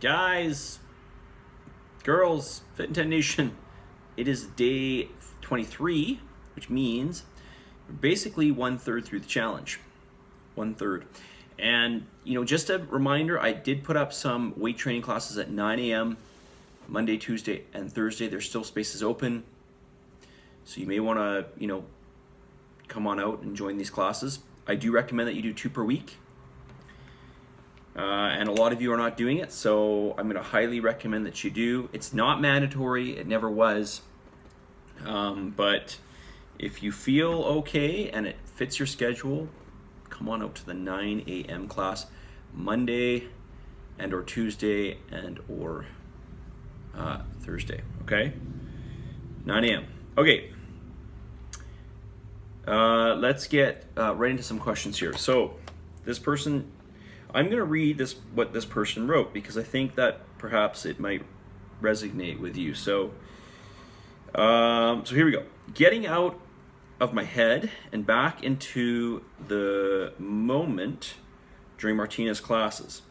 Guys, girls, Fit Intent Nation, it is day 23, which means we're basically 1/3 through the challenge. 1/3. And, just a reminder, I did put up some weight training classes at 9 a.m. Monday, Tuesday, and Thursday. There's still spaces open. So you may want to, come on out and join these classes. I do recommend that you do 2 per week. And a lot of you are not doing it, so I'm going to highly recommend that you do. It's not mandatory, it never was. But if you feel okay and it fits your schedule, come on out to the 9 a.m. class Monday and or Tuesday and or Thursday, okay? 9 a.m. Okay. Let's get right into some questions here. So this person, I'm going to read what this person wrote because I think that perhaps it might resonate with you. So here we go. Getting out of my head and back into the moment during Martina's classes.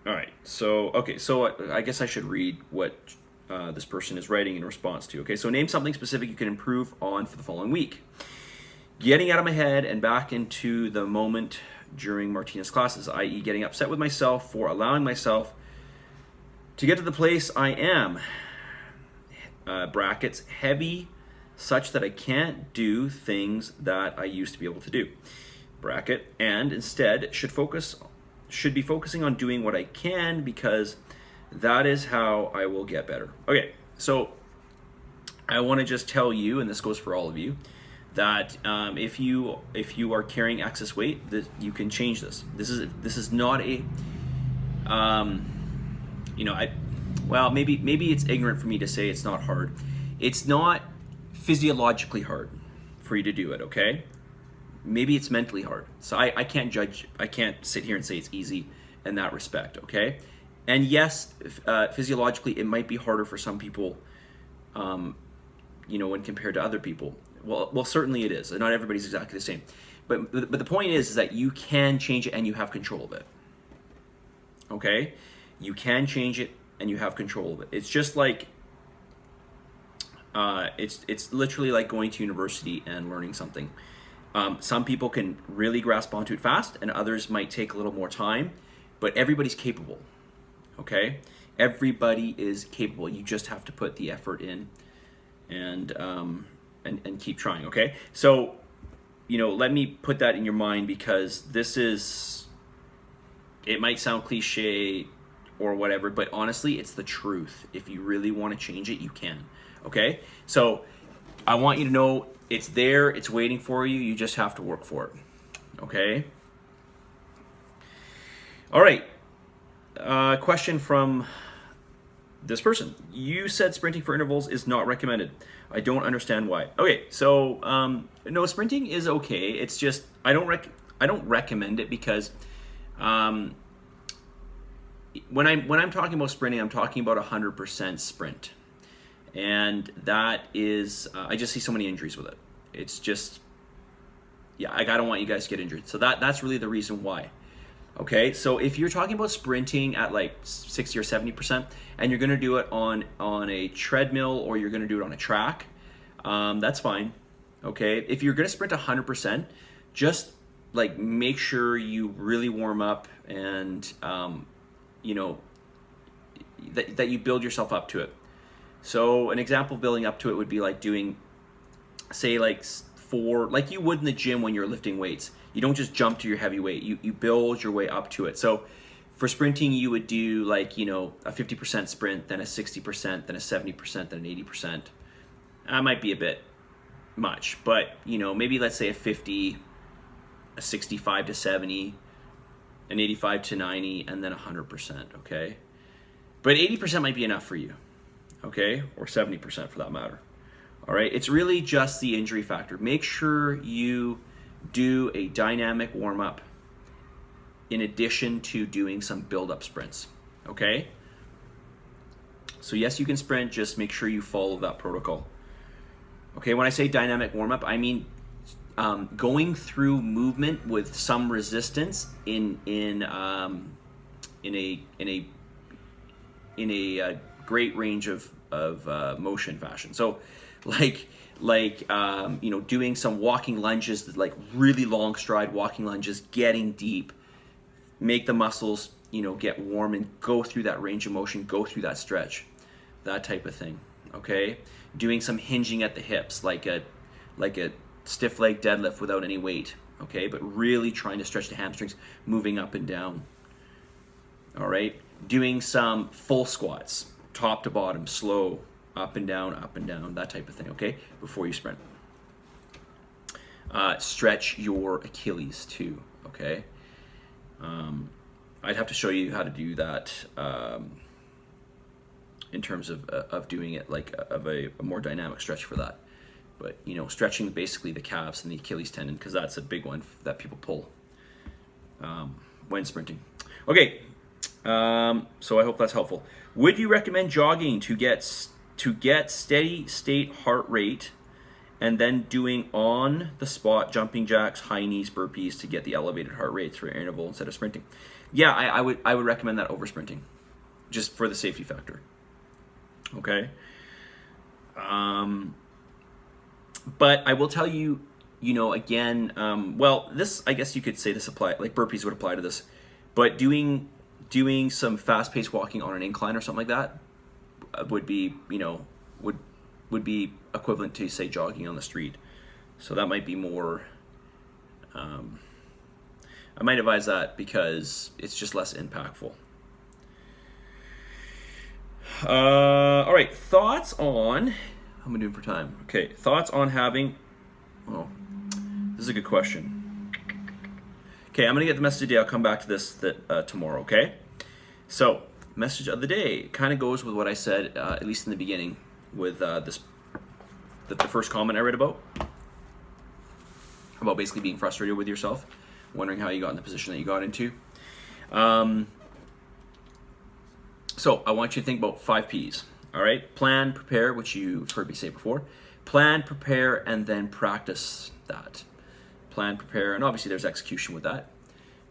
All right. So I guess I should read what this person is writing in response to. Okay. So name something specific you can improve on for the following week. Getting out of my head and back into the moment during Martina's classes, i.e. getting upset with myself for allowing myself to get to the place I am, brackets, heavy, such that I can't do things that I used to be able to do, bracket, and instead should be focusing on doing what I can because that is how I will get better. Okay, so I want to just tell you, and this goes for all of you, that if you are carrying excess weight, you can change this. This is not a maybe it's ignorant for me to say it's not hard. It's not physiologically hard for you to do it, okay? Maybe it's mentally hard. So I can't judge. I can't sit here and say it's easy in that respect, okay? And yes, physiologically it might be harder for some people, when compared to other people. Well, certainly it is. Not everybody's exactly the same. But the point is that you can change it and you have control of it. Okay? You can change it and you have control of it. It's just like, it's literally like going to university and learning something. Some people can really grasp onto it fast and others might take a little more time, but everybody's capable. Okay? Everybody is capable. You just have to put the effort in and keep trying, okay? So, let me put that in your mind because it might sound cliche or whatever, but honestly, it's the truth. If you really want to change it, you can, okay? So I want you to know it's there, it's waiting for you, you just have to work for it, okay? All right, question from this person. You said sprinting for intervals is not recommended. I don't understand why. Okay, so no, sprinting is okay. It's just I don't recommend it because when I'm talking about sprinting, I'm talking about 100% sprint, and that is I just see so many injuries with it. It's just I don't want you guys to get injured. So that's really the reason why. Okay, so if you're talking about sprinting at like 60 or 70%, and you're going to do it on a treadmill or you're going to do it on a track, that's fine. Okay, if you're going to sprint 100%, just like make sure you really warm up and that you build yourself up to it. So an example of building up to it would be like doing, say, like you would in the gym when you're lifting weights. You don't just jump to your heavy weight. You build your way up to it. So for sprinting, you would do like, a 50% sprint, then a 60%, then a 70%, then an 80%. That might be a bit much, but maybe let's say a 50, a 65 to 70, an 85 to 90, and then 100%, okay? But 80% might be enough for you, okay? Or 70% for that matter. All right, it's really just the injury factor. Make sure you do a dynamic warm-up in addition to doing some build-up sprints, okay? So yes, you can sprint, just make sure you follow that protocol. Okay, when I say dynamic warm-up, I mean going through movement with some resistance in a great range of motion fashion. So like doing some walking lunges, like really long stride walking lunges, getting deep, make the muscles get warm and go through that range of motion, go through that stretch, that type of thing. Okay, doing some hinging at the hips, like a stiff leg deadlift without any weight. Okay, but really trying to stretch the hamstrings, moving up and down. All right, doing some full squats, top to bottom, slow, up and down, that type of thing. Okay, before you sprint. Stretch your Achilles too. Okay, I'd have to show you how to do that in terms of doing it like of a more dynamic stretch for that. But stretching basically the calves and the Achilles tendon, because that's a big one that people pull when sprinting. Okay, so I hope that's helpful. Would you recommend jogging to get steady state heart rate, and then doing on the spot jumping jacks, high knees, burpees to get the elevated heart rate through an interval instead of sprinting? Yeah, I would recommend that over sprinting, just for the safety factor. Okay. But I will tell you, again, well, this, I guess you could say this apply, like burpees would apply to this, but doing some fast-paced walking on an incline or something like that would be, would be equivalent to, say, jogging on the street. So that might be more, I might advise that because it's just less impactful. All right, thoughts on, how am I doing for time? Okay, thoughts on having, this is a good question. Okay, I'm gonna get the message of the day. I'll come back to this tomorrow, okay? So, message of the day kind of goes with what I said, at least in the beginning, with the first comment I read about basically being frustrated with yourself, wondering how you got in the position that you got into. So I want you to think about 5 P's, all right? Plan, prepare, which you've heard me say before. Plan, prepare, and then practice that. Plan, prepare, and obviously there's execution with that,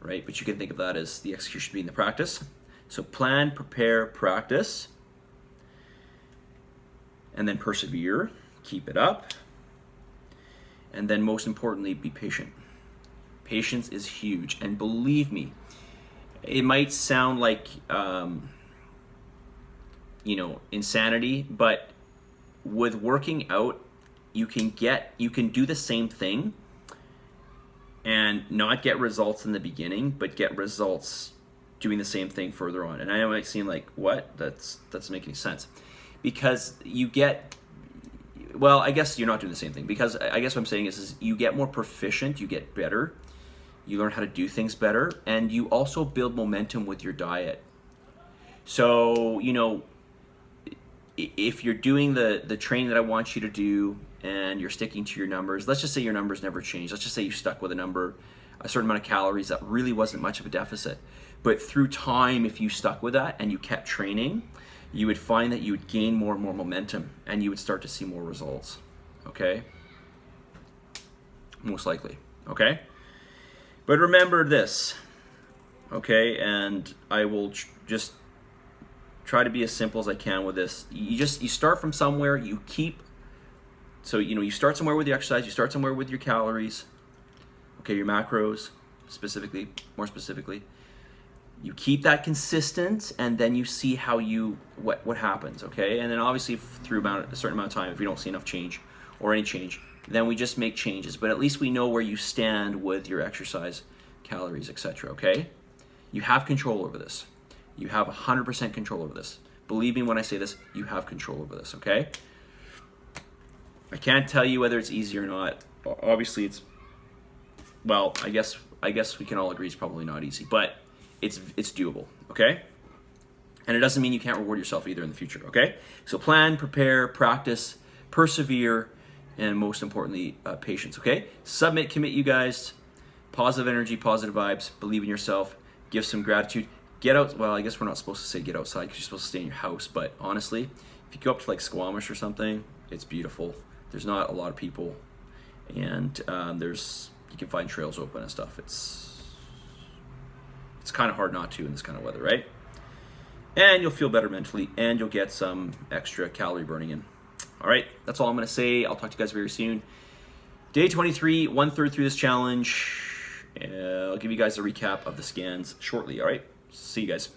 right? But you can think of that as the execution being the practice. So plan, prepare, practice, and then persevere, keep it up, and then most importantly, be patient. Patience is huge, and believe me, it might sound like insanity, but with working out, you can do the same thing and not get results in the beginning, but get results doing the same thing further on. And I know it might seem like, what? That doesn't make any sense. Because I guess you're not doing the same thing, because I guess what I'm saying is you get more proficient, you get better, you learn how to do things better, and you also build momentum with your diet. So, if you're doing the training that I want you to do and you're sticking to your numbers, let's just say your numbers never change. Let's just say you stuck with a certain amount of calories that really wasn't much of a deficit. But through time, if you stuck with that and you kept training, you would find that you would gain more and more momentum and you would start to see more results. Okay? Most likely. Okay? But remember this. Okay? And I will just try to be as simple as I can with this. You start from somewhere, you start somewhere with your exercise, you start somewhere with your calories, okay, your macros, more specifically. You keep that consistent, and then you see how what happens, okay? And then obviously through a certain amount of time, if we don't see enough change or any change, then we just make changes. But at least we know where you stand with your exercise, calories, etc., okay? You have control over this. You have 100% control over this. Believe me when I say this, you have control over this, okay? I can't tell you whether it's easy or not. Obviously I guess we can all agree it's probably not easy, but it's doable, okay? And it doesn't mean you can't reward yourself either in the future, okay? So plan, prepare, practice, persevere, and most importantly, patience, okay? Submit, commit, you guys. Positive energy, positive vibes, believe in yourself, give some gratitude. Get out, well, I guess we're not supposed to say get outside because you're supposed to stay in your house, but honestly, if you go up to like Squamish or something, it's beautiful. There's not a lot of people, and you can find trails open and stuff. It's It's kind of hard not to in this kind of weather, right? And you'll feel better mentally, and you'll get some extra calorie burning in. All right, that's all I'm going to say. I'll talk to you guys very soon. Day 23, 1/3 through this challenge. I'll give you guys a recap of the scans shortly, all right? See you guys.